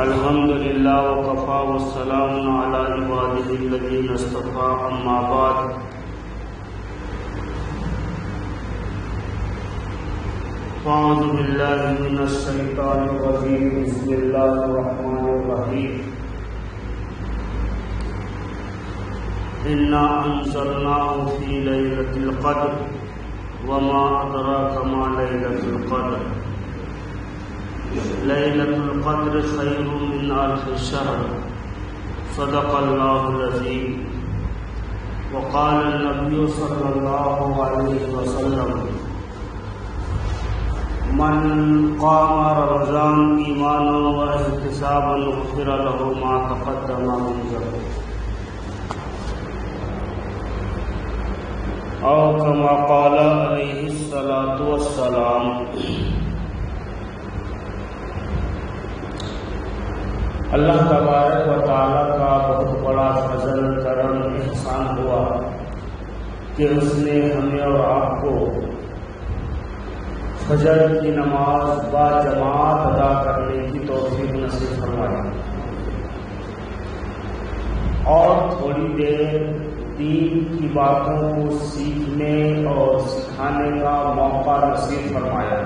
الحمد للہ وکفا والسلام علی عبادہ الذین اصطفى اما بعد فاعوذ باللہ من الشیطان الرجیم بسم اللہ الرحمن الرحیم انا انزلناه فی لیلۃ القدر وما ادراک ما لیلۃ القدر لیلۃ القدر خیر من الف شہر صدق اللہ العظیم وقال النبی صلی اللہ علیہ وسلم من قام رمضان ایمانا واحتسابا غفر له ما تقدم من ذنبه او كما قال علیہ الصلاۃ والسلام۔ اللہ تبارک و تعالیٰ کا بہت بڑا فضل کرم احسان ہوا کہ اس نے ہمیں اور آپ کو فجر کی نماز با جماعت ادا کرنے کی توفیق نصیب فرمائی اور تھوڑی دیر دین کی باتوں کو سیکھنے اور سکھانے کا موقع نصیب فرمایا۔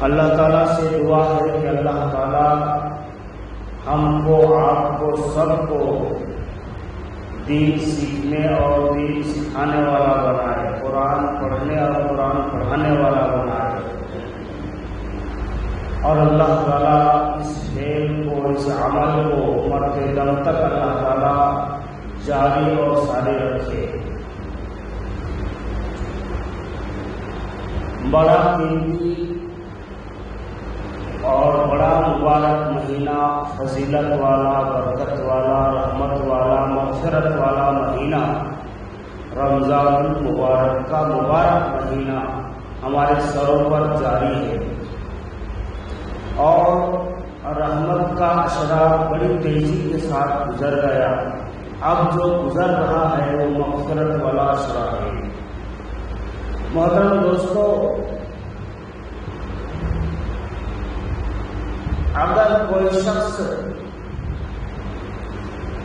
اللہ تعالیٰ سے دعا ہے کہ اللہ تعالیٰ ہم کو آپ کو سب کو دین سیکھنے اور دین سکھانے والا بنائے، قرآن پڑھنے اور قرآن پڑھانے والا بنائے، اور اللہ تعالیٰ اس علم کو، اس عمل کو مرتے دم تک اللہ تعالیٰ جاری اور ساری رکھے۔ بڑا قیمتی اور بڑا مبارک مہینہ، فضیلت والا، برکت والا، رحمت والا، مغفرت والا مہینہ رمضان المبارک کا مبارک مہینہ ہمارے سروں پر جاری ہے، اور رحمت کا اشرا بڑی تیزی کے ساتھ گزر گیا۔ اب جو گزر رہا ہے وہ مغفرت والا اشرا ہے۔ محترم دوستو، اگر کوئی شخص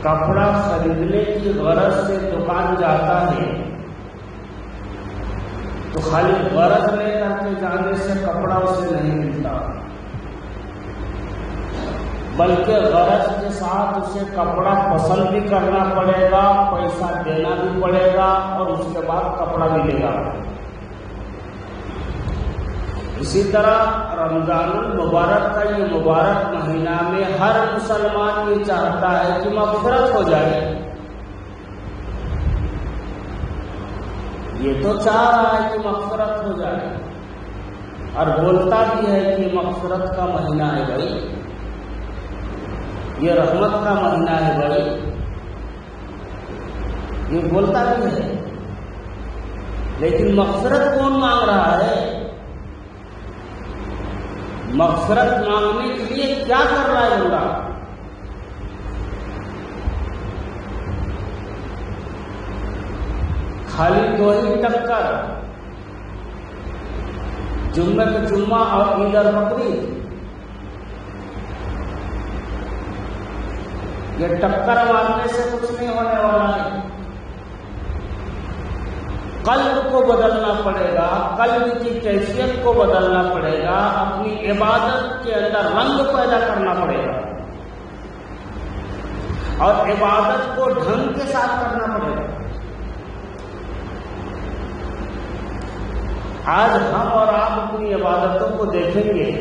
کپڑا خریدنے کی غرض سے دکان جاتا ہے تو خالی غرض لے کر کے جانے سے کپڑا اسے نہیں ملتا، بلکہ غرض کے ساتھ اسے کپڑا پسند بھی کرنا پڑے گا، پیسہ دینا بھی پڑے گا، اور اس کے بعد کپڑا ملے گا۔ اسی طرح رمضان المبارک کا یہ مبارک مہینہ میں ہر مسلمان یہ چاہتا ہے کہ مغفرت ہو جائے، یہ تو چاہ رہا ہے کہ مغفرت ہو جائے، اور بولتا بھی ہے کہ مغفرت کا مہینہ ہے بھائی، یہ رحمت کا مہینہ ہے بھائی، یہ بولتا بھی ہے، لیکن مغفرت کون مانگ رہا ہے؟ مغفرت مانگنے کے لیے کیا کر رہا ہے بندہ؟ خالی دو ہی ٹکر، جمعہ کا جمعہ اور عید البقرعید، یہ ٹکر مارنے سے کچھ نہیں ہونے والا ہے۔ قلب کو بدلنا پڑے گا، قلب کی کیفیت کو بدلنا پڑے گا، اپنی عبادت کے اندر رنگ پیدا کرنا پڑے گا، اور عبادت کو ڈھنگ کے ساتھ کرنا پڑے گا۔ آج ہم اور آپ اپنی عبادتوں کو دیکھیں گے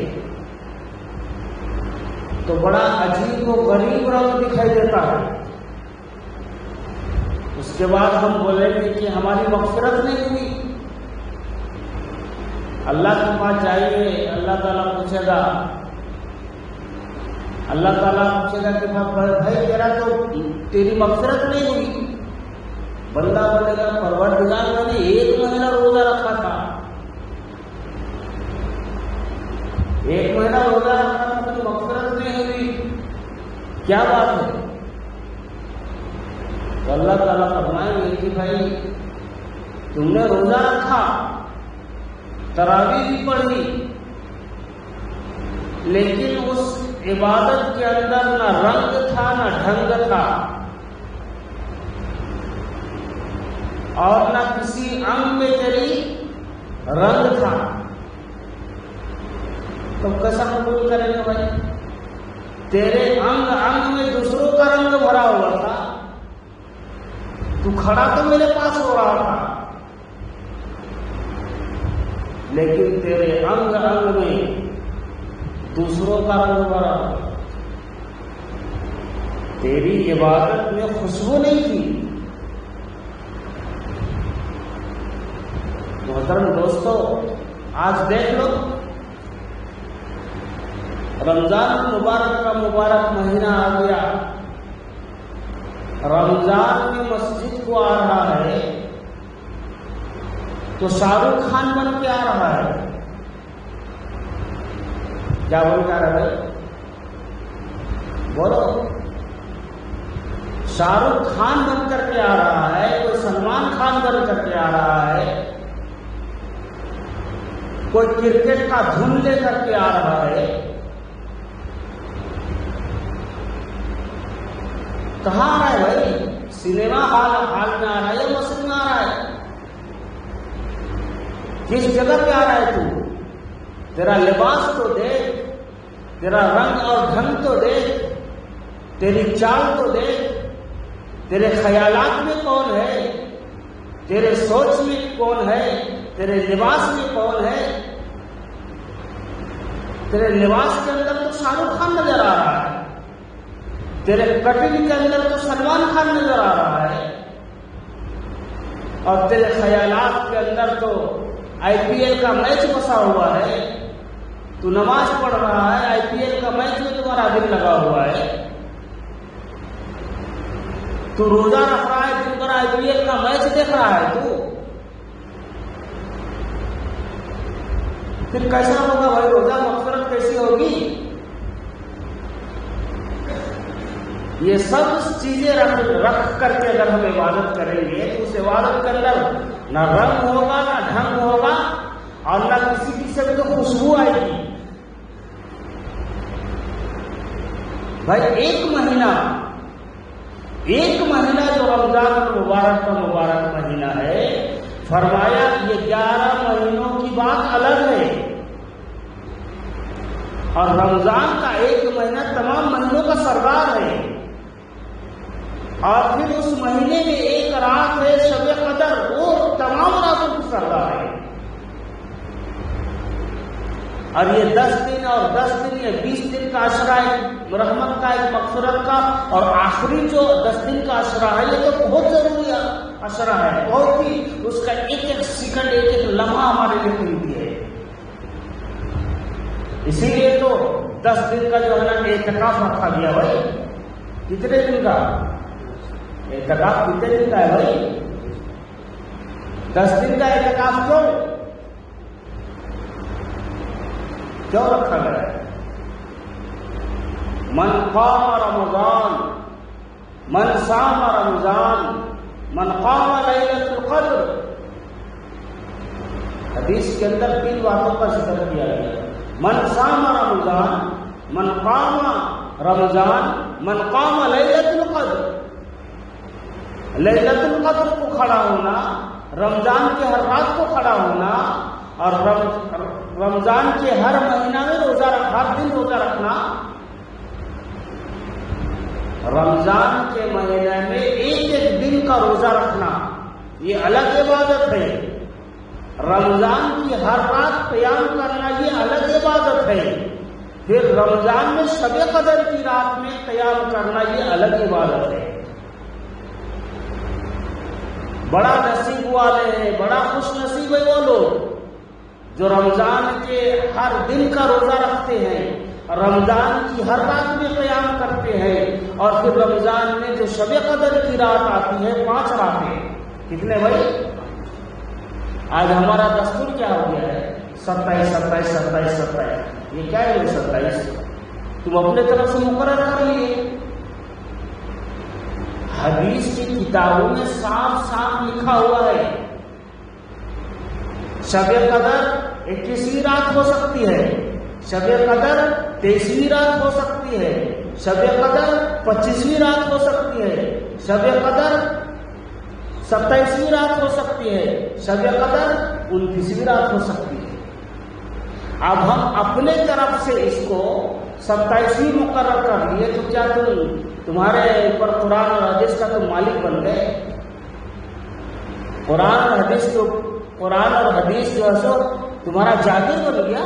تو بڑا عجیب و غریب رنگ دکھائی دیتا ہے، اس کے بعد ہم بولیں گے کہ ہماری مغفرت نہیں ہوئی۔ اللہ کے پاس جائیے، اللہ تعالیٰ پوچھے گا، اللہ تعالیٰ پوچھے گا کہ بھائی تیرا تو تیری مغفرت نہیں ہوئی۔ بندہ بولے گا پروردگار میں نے 1 مہینہ روزہ رکھا تھا، 1 مہینہ روزہ رکھا تھا، تو مغفرت نہیں ہوئی، کیا بات ہے؟ تو اللہ تعالیٰ فرمائیں گے کہ بھائی تم نے روزہ رکھا، تراویح بھی پڑھی، لیکن اس عبادت کے اندر نہ رنگ تھا نہ ڈھنگ تھا، اور نہ کسی انگ میں تیری رنگ تھا، تو کیسا قبول کریں گے بھائی؟ تیرے انگ انگ میں دوسروں کا رنگ بھرا ہوا تھا، تو کھڑا تو میرے پاس ہو رہا تھا، لیکن تیرے انگ انگ میں دوسروں کا رنگ بھرا ہوا، تیری عبادت میں خوشبو نہیں تھی۔ محترم دوستو، آج دیکھ لو، رمضان المبارک کا مبارک مہینہ آ گیا، رمضان میں مسجد کو آ رہا ہے تو شاہ رخ خان بن کے آ رہا ہے۔ کیا بول کے آ رہا ہے؟ بولو، شاہ رخ خان بن کر کے آ رہا ہے، کوئی سلمان خان بن کر کے آ رہا ہے، کوئی کرکٹ کا دھن لے کر کے آ رہا ہے۔ کہاں آ رہا ہے بھائی؟ سنیما ہال میں آ رہا ہے یا مسجد میں آ رہا ہے؟ کس جگہ پہ آ رہا ہے تو؟ تیرا لباس تو دیکھ، تیرا رنگ اور ڈھنگ تو دیکھ، تیری چال تو دیکھ، تیرے خیالات میں کون ہے، تیرے سوچ میں کون ہے، تیرے لباس میں کون ہے؟ تیرے لباس کے اندر تو شاہ رخ خان نظر آ رہا ہے، تیرے کٹنگ کے اندر تو سلمان خان نظر آ رہا ہے، اور تیرے خیالات کے اندر تو آئی پی ایل کا میچ بسا ہوا ہے، تو نماز پڑھ رہا ہے، آئی پی ایل کا میچ میں تمہارا دل لگا ہوا ہے، تو روزہ رکھ رہا ہے، دن بھر آئی پی ایل کا میچ دیکھ رہا ہے، تو پھر کیسا ہوگا بھائی؟ روزہ مغفرت کیسی ہوگی؟ یہ سب چیزیں رکھ کر کے اگر ہم عبادت کریں گے تو اس عبادت کے اندر نہ رنگ ہوگا نہ ڈھنگ ہوگا اور نہ کسی قسم کی خوشبو آئے گی۔ بھائی ایک مہینہ جو رمضان المبارک کا مبارک مہینہ ہے، فرمایا یہ 11 مہینوں کی بات الگ ہے، اور رمضان کا ایک مہینہ تمام مہینوں کا سردار ہے، اور پھر اس مہینے میں ایک رات ہے شب قدر، وہ تمام راتوں کی سردار ہے، اور یہ 10 دن اور 10 دن یا 20 دن کا عشرہ ایک رحمت کا، ایک مغفرت کا، اور آخری جو 10 دن کا عشرہ ہے یہ تو بہت ضروری عشرہ ہے، بہت ہی، اس کا ایک ایک سیکنڈ ایک ایک لمحہ ہمارے لیے قیمتی ہے۔ اسی لیے تو 10 دن کا جو ہے نا اعتکاف رکھا گیا بھائی۔ کتنے دن کا اعتکاف؟ کتنے دن کا ہے بھائی؟ 10 دن کا اعتکاف کیوں رکھا گیا ہے؟ من قام رمضان، من صام رمضان، من قام لیلۃ القدر، حدیث کے اندر 3 باتوں کا ذکر کیا گیا، من صام رمضان، من قام رمضان، من قام لیلۃ القدر۔ لیلۃ القدر کو کھڑا ہونا، رمضان کے ہر رات کو کھڑا ہونا، اور رمضان کے ہر مہینہ میں ہر دن روزہ رکھنا، رمضان کے مہینے میں ایک ایک دن کا روزہ رکھنا، یہ الگ عبادت ہے۔ رمضان کی ہر رات قیام کرنا یہ الگ عبادت ہے۔ پھر رمضان میں شب قدر کی رات میں قیام کرنا یہ الگ عبادت ہے۔ بڑا نصیب والے ہیں، بڑا خوش نصیب ہے وہ لوگ جو رمضان کے ہر دن کا روزہ رکھتے ہیں، رمضان کی ہر رات میں قیام کرتے ہیں، اور پھر رمضان میں جو شب قدر کی رات آتی ہے 5 راتیں۔ کتنے بھائی؟ آج ہمارا دستور کیا ہو گیا ہے؟ 27 27 27 27۔ یہ کیا ہے 27؟ تم اپنے طرف سے مقرر کر لیے۔ حدیث کی کتابوں میں صاف صاف لکھا ہوا ہے شب قدر 21ویں رات ہو سکتی ہے، شب قدر 23ویں رات ہو سکتی ہے، شب قدر 25ویں رات ہو سکتی ہے، شب قدر 27ویں رات ہو سکتی ہے، شب قدر 29ویں رات ہو سکتی ہے۔ اب ہم اپنے طرف سے اس کو 27ویں مقرر کر لیے تو کیا تمہارے اوپر قرآن اور حدیث کا تم مالک بن گئے؟ قرآن اور حدیث جو ہے سو تمہارا جاگیر بن گیا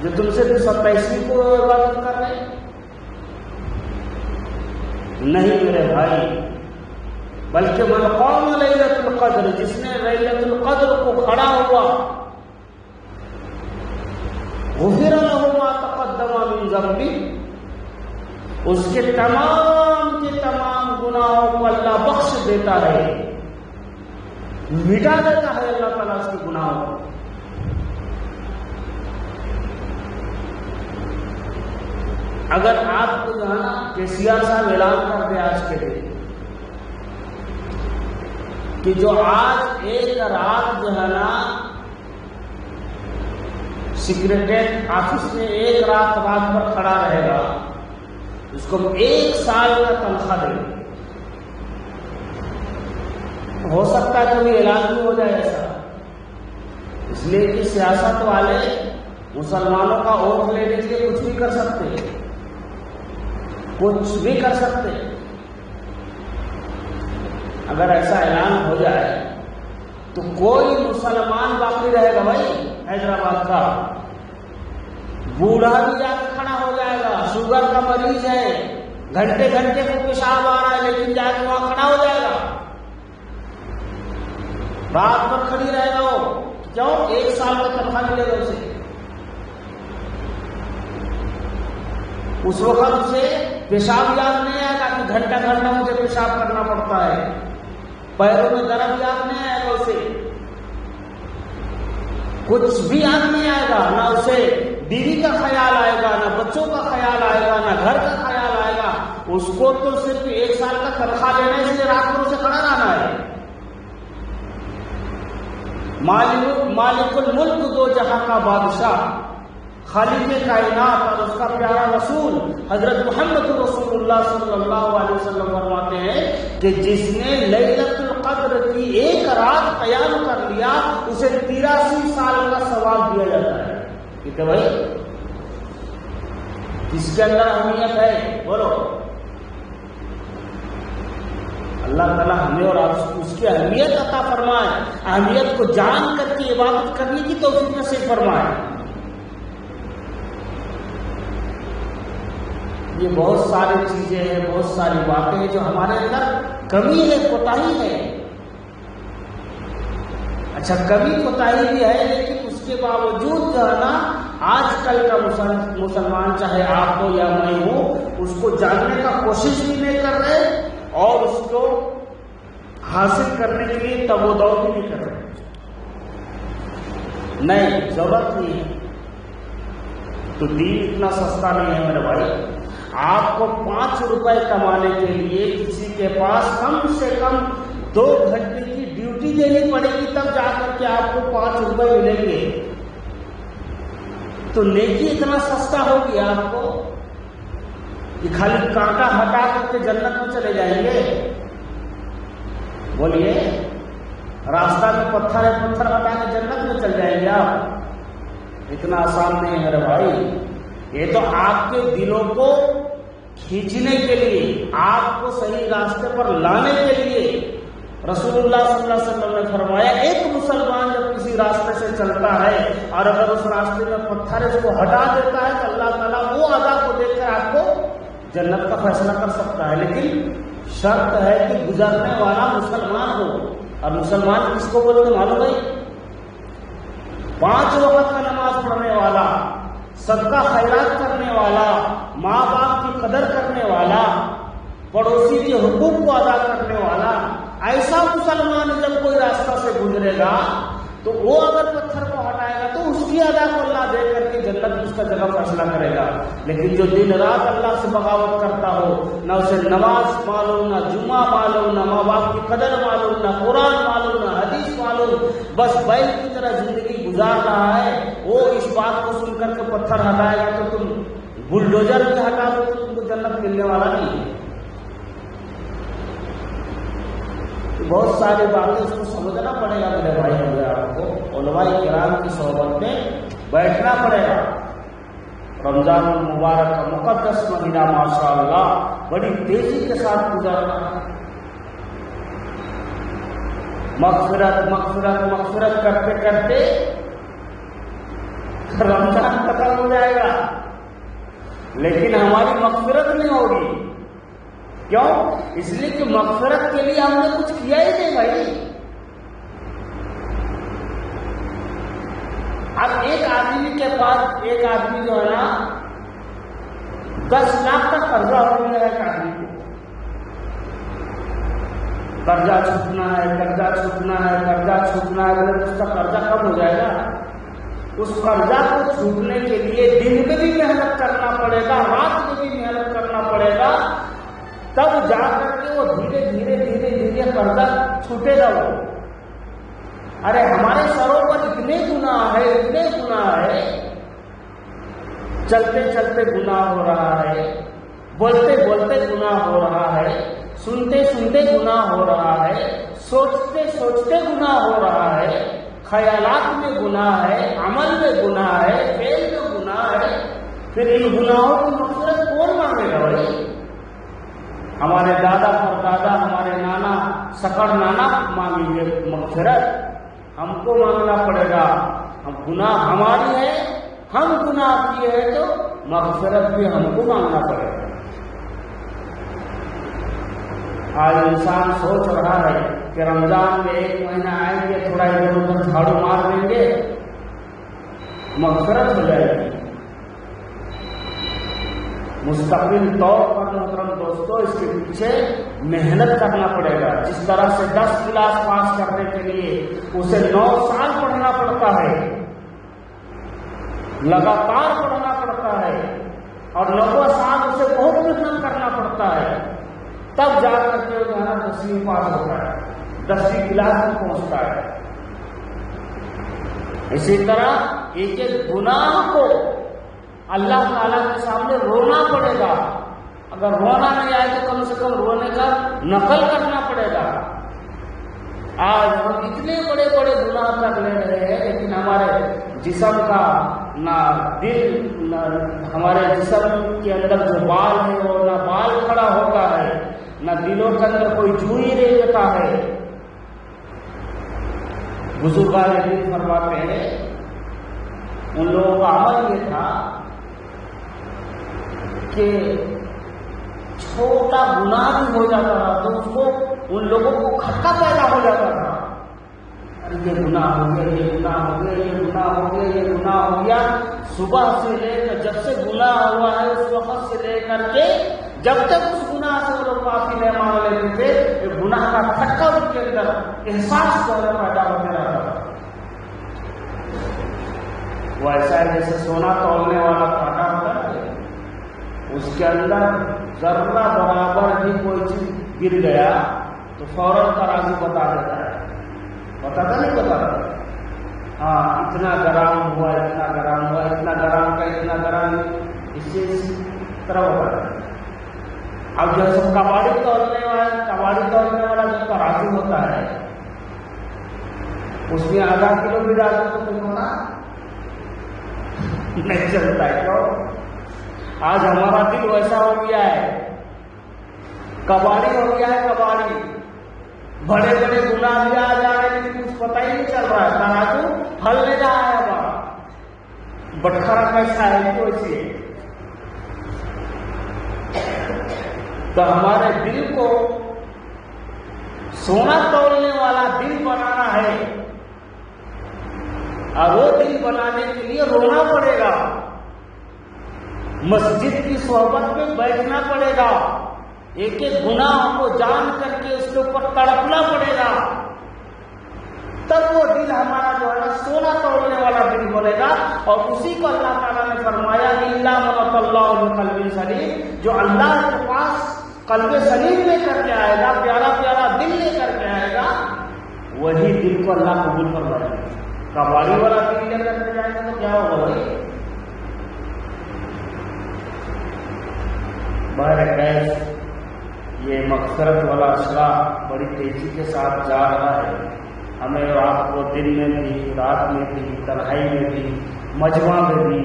جو تم سے 27ویں کو عبادت کر رہے؟ نہیں میرے بھائی، بلکہ من قام لیلۃ القدر، جس نے لیلۃ القدر کو کھڑا ہوا، غفر لہ ما تقدم من ذنبہ، اس کے تمام گناہوں کو اللہ بخش دیتا ہے، مٹا دیتا ہے اللہ تعالیٰ اس کے گناہوں کو۔ اگر آپ کو جو ہے نا کیسیار صاحب اعلان کر دے آج کے دن کہ جو آج ایک رات جو ہے نا سیکریٹریٹ آفس میں ایک رات پر کھڑا رہے گا، اس کو 1 سال کا تنخواہ دے گا، ہو سکتا ہے کبھی اعلان بھی ہو جائے ایسا، اس لیے کہ سیاست والے مسلمانوں کا ووٹ لینے کے لیے کچھ بھی کر سکتے ہیں، کچھ بھی کر سکتے ہیں۔ اگر ایسا اعلان ہو جائے تو کوئی مسلمان باقی رہے گا بھائی؟ حیدرآباد کا بوڑھا بھی جا کے کھڑا ہو جائے گا، شوگر کا مریض ہے، گھنٹے کو پیشاب آ رہا ہے، لیکن جا کے وہاں کھڑا ہو جائے گا، رات بھر کھڑی رہے گا وہ، کیوں؟ 1 سال کا تنخواہ ملے گا اسے۔ اس وقت اسے پیشاب یاد نہیں آئے گا کہ گھنٹہ مجھے پیشاب کرنا پڑتا ہے، پیروں میں درد یاد نہیں آئے گا اسے، کچھ بھی یاد نہیں آئے گا، نہ اسے بیوی کا خیال آئے گا، نہ بچوں کا خیال آئے گا، نہ گھر کا خیال آئے گا، اس کو تو صرف 1 سال کا تنخواہ لینا ہے، اس لیے رات کو اسے کھڑا رہنا ہے۔ مالک الملک دو جہاں کا بادشاہ، خالق کائنات اور اس کا پیارا رسول حضرت محمد رسول اللہ صلی اللہ علیہ وسلم فرماتے ہیں کہ جس نے لیلۃ القدر کی 1 رات قیام کر لیا اسے 83 سال کا ثواب دیا جاتا ہے۔ ٹھیک ہے بھائی، جس کے اندر اہمیت ہے بولو، اللہ تعالیٰ ہمیں اور آپ اس کی اہمیت عطا فرمائے، اہمیت کو جان کر کے عبادت کرنے کی توفیق نصیب فرمائے۔ یہ بہت ساری چیزیں ہیں، بہت ساری باتیں ہیں جو ہمارے اندر کمی ہے، کوتاہی ہے۔ اچھا کمی کوتاہی بھی ہے، لیکن اس کے باوجود جو ہے نا آج کل کا مسلمان چاہے آپ ہو یا میں ہوں، اس کو جاننے کا کوشش بھی نہیں کر رہے اور اس کو حاصل کرنے کے لیے تب و دو بھی نہیں کر رہے۔ نہیں، ضرورت نہیں ہے، تو دین اتنا سستا نہیں ہے میرے بھائی۔ آپ کو 5 روپے کمانے کے لیے کسی کے پاس کم سے کم 2 گھنٹے کی ڈیوٹی دینی پڑے گی، تب جا کر کے آپ کو 5 روپے ملیں گے۔ تو نیکی اتنا سستا ہو گیا آپ کو کہ خالی کانٹا ہٹا کر کے جنت میں چلے جائیں گے؟ بولیے، راستہ میں پتھر ہے، پتھر ہٹا کے جنت میں چل جائیں گے آپ؟ اتنا آسان نہیں ہے میرے بھائی۔ یہ تو آپ کے دلوں کو کھینچنے کے لیے، آپ کو صحیح راستے پر لانے کے لیے رسول اللہ صلی اللہ علیہ وسلم نے فرمایا ایک مسلمان جب کسی راستے سے چلتا ہے اور اگر اس راستے میں پتھر اس کو ہٹا دیتا ہے تو اللہ تعالیٰ وہ ادا کو دیکھ کر آپ کو جنت کا فیصلہ کر سکتا ہے، لیکن شرط ہے کہ گزرنے والا مسلمان ہو۔ اور مسلمان کس کو بولتے معلوم ہے؟ 5 وقت کا نماز پڑھنے والا، صدقہ خیرات کرنے والا، ماں باپ کی قدر کرنے والا، پڑوسی کے حقوق کو ادا کرنے والا۔ ایسا مسلمان جب کوئی راستہ سے گزرے گا تو وہ اگر پتھر کو ہٹائے گا تو اس کی ادا کو اللہ دے کر کے جنت میں اس کا جگہ فیصلہ کرے گا۔ لیکن جو دن رات اللہ سے بغاوت کرتا ہو، نہ اسے نماز معلوم، نہ جمعہ معلوم، نہ ماں باپ کی قدر معلوم، نہ قرآن معلوم، نہ حدیث نہیں معلوم، بس بیل کی طرح زندگی گزار رہا ہے، وہ اس بات کو سن کر کے پتھر ہٹائے گا تو تم بلڈوزر بھی ہٹا دو تو تم کو جنت ملنے والا نہیں ہے۔ بہت ساری باتیں اس کو سمجھنا پڑے گا میرے بھائی، مجھے آپ کو علماء کرام کی صحبت میں بیٹھنا پڑے گا۔ رمضان المبارک کا مقدس مہینہ ماشاء اللہ بڑی تیزی کے ساتھ گزارنا ہے۔ مغفرت مغفرت مغفرت کرتے کرتے رمضان ختم ہو جائے گا، لیکن ہماری مغفرت نہیں ہوگی۔ کیوں؟ اس لیے کہ مغفرت کے لیے ہم نے کچھ کیا ہی نہیں بھائی۔ اب ایک آدمی کے پاس، ایک آدمی جو ہے نا 10 لاکھ کا قرضہ ہو گیا ہے، ایک آدمی کو قرضہ چھوٹنا ہے، قرضہ چھوٹنا ہے، قرضہ چھوٹنا ہے، اس کا قرضہ کب ہو جائے گا؟ اس قرضہ کو چھوٹنے کے لیے دن میں بھی محنت کرنا پڑے گا، رات میں بھی محنت کرنا پڑے گا، تب جا کر کے وہ دھیرے دھیرے دھیرے دھیرے قرضہ چھوٹے گا۔ وہ ارے ہمارے سروں پر اتنے گناہ ہے، اتنے گناہ ہے، چلتے چلتے گناہ ہو رہا ہے، بولتے بولتے گناہ ہو رہا ہے، سنتے سنتے گناہ ہو رہا ہے، سوچتے سوچتے گناہ ہو رہا ہے، خیالات میں گناہ ہے، عمل میں گناہ ہے، فعل میں گناہ ہے۔ پھر ان گناہوں کی مغفرت کون مانگے گا بھائی؟ ہمارے دادا پردادا، ہمارے نانا سکڑ نانا مانگیں گے مغفرت، ہم کو مانگنا پڑے گا۔ ہم گناہ ہماری ہے، ہم گناہ کیے ہیں تو مغفرت بھی ہم کو مانگنا پڑے گا۔ آج انسان سوچ رہا ہے کہ رمضان میں 1 مہینہ آئیں گے، تھوڑا ادھر ادھر جھاڑو مار دیں گے، مغفرت ہو جائے گی۔ مستقل طور پر محترم دوستو اس کے پیچھے محنت کرنا پڑے گا۔ جس طرح سے 10 کلاس پاس کرنے کے لیے اسے 9 سال پڑھنا پڑتا ہے، لگاتار پڑھنا پڑتا ہے، اور 90 سال اسے بہت محنت کرنا پڑتا ہے، تب جا کر کے جو ہے نا 10ویں پاس ہوتا ہے، 10ویں کلاس میں پہنچتا ہے۔ اسی طرح ایک ایک گناہ کو اللہ تعالیٰ کے سامنے رونا پڑے گا۔ اگر رونا نہیں آئے تو کم سے کم رونے کا نقل کرنا پڑے گا۔ آج ہم اتنے بڑے بڑے گناہ کر لے رہے ہیں، لیکن ہمارے جسم کا نہ دل، نہ ہمارے جسم کے اندر جو بال ہے وہ نہ بال کھڑا ہوتا ہے، نہ دلوں کے اندر کوئی جوئی نہیں ہوتا ہے۔ بزرگان دین فرماتے ہیں ان لوگوں کا عمل یہ تھا کہ چھوٹا گناہ بھی ہو جاتا تھا تو اس کو ان لوگوں کو کھٹکا پیدا ہو جاتا تھا، ارے یہ گناہ ہو گیا، یہ گناہ ہو گیا، یہ گناہ ہو گیا، یہ گناہ ہو گیا۔ صبح سے لے کر جب سے گناہ ہوا ہے اس وقت سے لے کر کے جب تک اس گناہ سے وہ لوگ معافی نہیں مانگ لیتے تھے، یہ گناہ کا کھٹکا ان کے اندر احساس پیدا ہوتے رہتا تھا۔ وہ ایسا ہے جیسے سونا تولنے والا کانٹا ہوتا ہے، اس کے اندر ذرہ برابر بھی کوئی چیز گر گیا تو فوراً ترازو بتا دیتا ہے، بتاتا نہیں بتاتا، ہاں اتنا گرام ہوا، اتنا گرام ہوا، اتنا گرام کا اتنا گرام، اس سے اس طرح ہوتا ہے۔ اب جو سب کباڑی تولنے والا جو ترازو ہوتا ہے اس میں آدھا کلو بھی ڈالتے تو کچھ ہونا نہیں چلتا ہے۔ کیوں؟ آج ہمارا دل ویسا ہو گیا ہے، کباڑی ہو گیا ہے، کباڑی، بڑے بڑے گناہ بھی آ جا رہے لیکن کچھ پتہ ہی نہیں چل رہا ہے، ترازو ہل نہیں رہا ہے ہمارا، بٹخرا کیسا ہے تو ایسے۔ تو ہمارے دل کو سونا تولنے والا دل بنانا ہے، اور وہ دل بنانے کے لیے رونا پڑے گا، مسجد کی صحبت میں بیٹھنا پڑے گا، ایک ایک گناہ کو جان کر کے اس کے اوپر تڑپنا پڑے گا، تب وہ دل ہمارا جو ہے سونا توڑنے والا دل بنے گا۔ اور اسی کو اللہ تعالیٰ نے فرمایا اِلَّا مَنْ أَتَى اللَّهَ بِقَلْبٍ سَلِيمٍ، جو اللہ کے پاس قلب سلیم لے کر کے آئے گا، پیارا پیارا دل لے کر کے آئے گا، وہی دل کو اللہ قبول فرمائے گا۔ کباڑی والا دل لے کر جائے گا تو کیا ہوگا بھائی؟ بہرکیف یہ مغفرت والا اشرا بڑی تیزی کے ساتھ جا رہا ہے۔ ہمیں اور آپ کو دن میں بھی، رات میں بھی، تنہائی میں بھی، مجمع میں بھی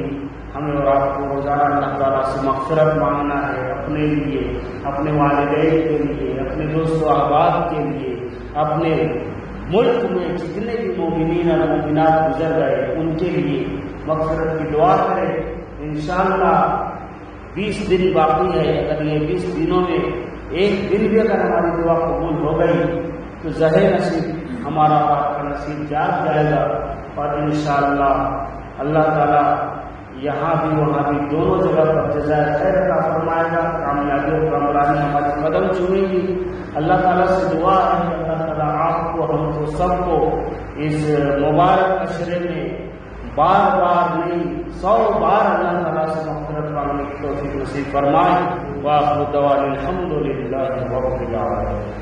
ہمیں اور آپ کو روزانہ اللہ تعالیٰ سے مغفرت مانگنا ہے، اپنے لیے، اپنے والدین کے لیے، اپنے دوست و احباب کے لیے، اپنے ملک میں جتنے بھی مومنین اور مومنات گزر گئے ان کے لیے مغفرت کی دعا کریں۔ انشاءاللہ 20 دن باقی ہے، اگر یہ 20 دنوں میں ایک دن بھی اگر ہماری دعا قبول ہو گئی تو زہر نصیب ہمارا آپ کا نصیب جاگ جائے گا، اور انشاءاللہ اللہ تعالیٰ یہاں بھی وہاں بھی دونوں جگہ پر جزائے خیر عطا فرمائے گا، کامیابی و کامرانی ہمارے قدم چومے گی۔ اللہ تعالیٰ سے دعا ہے کہ اللہ تعالیٰ آپ کو، ہم کو، سب کو اس مبارک عشرے میں بار بار نہیں 100 بار اللہ تعالیٰ سے مغفرت مانگنے کی توفیق نصیب فرمائے۔ وآخر دعوانا الحمد للہ رب العالمین۔